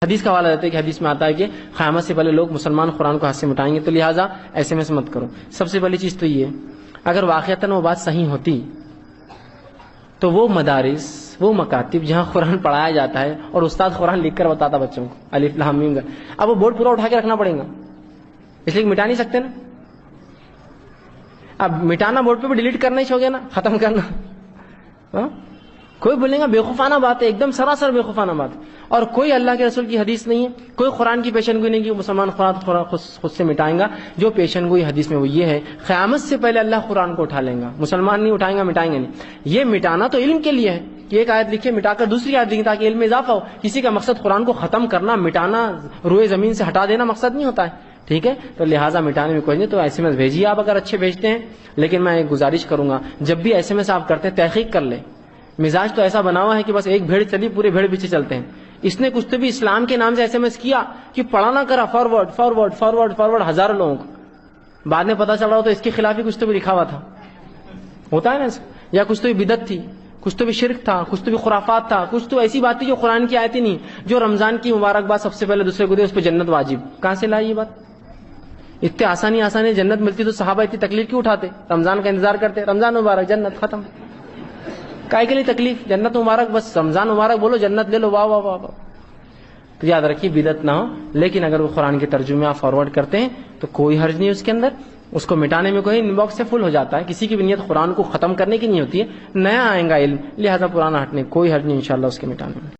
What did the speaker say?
حدیث کا حوالہ دیتے ہیں کہ حدیث میں آتا ہے کہ قیامت سے پہلے لوگ مسلمان قرآن کو ہاتھ سے مٹائیں گے، تو لہٰذا ایسے میں سے مت کرو۔ سب سے پہلی چیز تو یہ ہے، اگر واقعتاً وہ بات صحیح ہوتی تو وہ مدارس، وہ مکاتب جہاں قرآن پڑھایا جاتا ہے اور استاد قرآن لکھ کر بتاتا بچوں کو الف لام میم، اب وہ بورڈ پورا اٹھا کے رکھنا پڑے گا، اس لیے مٹا نہیں سکتے نا۔ اب مٹانا بورڈ پہ بھی ڈیلیٹ کرنا ہی ہو گیا نا، ختم کرنا۔ کوئی بولے گا بیوقوفانہ بات ہے، ایک دم سراسر بیوقوفانہ بات ہے، اور کوئی اللہ کے رسول کی حدیث نہیں ہے، کوئی قرآن کی پیشن گوئی نہیں کہ مسلمان قرآن خود سے مٹائیں گا۔ جو پیشن گوئی حدیث میں وہ یہ ہے، قیامت سے پہلے اللہ قرآن کو اٹھا لیں گا، مسلمان نہیں اٹھائیں گا، مٹائیں گے نہیں۔ یہ مٹانا تو علم کے لیے ہے کہ ایک آیت لکھے مٹا کر دوسری آیت لکھیں تاکہ علم میں اضافہ ہو۔ کسی کا مقصد قرآن کو ختم کرنا، مٹانا، روئے زمین سے ہٹا دینا مقصد نہیں ہوتا ہے، ٹھیک ہے؟ تو لہٰذا مٹانے میں کوئی نہیں، تو ایس ایم ایس بھیجیے آپ اگر اچھے بھیجتے ہیں، لیکن میں ایک گزارش کروں گا جب بھی ایس ایم ایس آپ کرتے ہیں تحقیق کر لیں۔ مزاج تو ایسا بنا ہوا ہے کہ بس ایک بھیڑ چلی پورے بھیڑ پیچھے چلتے ہیں۔ اس نے کچھ تو بھی اسلام کے نام سے ایس ایم ایس کیا کہ پڑھا نہ کرا، فارورڈ فارورڈ فارورڈ فارورڈ ہزاروں لوگوں کو، بعد میں پتا چل رہا ہو تو اس کے خلاف ہی کچھ تو بھی لکھا ہوا تھا، ہوتا ہے نا، یا کچھ تو بھی بدعت تھی، کچھ تو بھی شرک تھا، کچھ تو بھی خرافات تھا، کچھ تو ایسی بات تھی جو قرآن کی آیت ہی نہیں، جو رمضان کی مبارکباد سب سے پہلے دوسرے کو دے اس پہ جنت واجب، کہاں سے لائی یہ بات؟ اتنے آسانی جنت ملتی تو صحابہ اتنی تکلیف کیوں اٹھاتے؟ رمضان کا انتظار کرتے، رمضان مبارک جنت ختم، کائے کے لیے تکلیف؟ جنت مبارک، بس رمضان مبارک بولو جنت لے لو، واہ واہ واہ واہ۔ تو یاد رکھیے بدعت نہ ہو، لیکن اگر وہ قرآن کے ترجمے آپ فارورڈ کرتے ہیں تو کوئی حرج نہیں اس کے اندر، اس کو مٹانے میں کوئی ان باکس سے فل ہو جاتا ہے، کسی کی بھی نیت قرآن کو ختم کرنے کی نہیں ہوتی ہے، نیا آئے گا علم، لہذا پرانا ہٹنے کوئی حرج نہیں انشاءاللہ اس کے مٹانے میں۔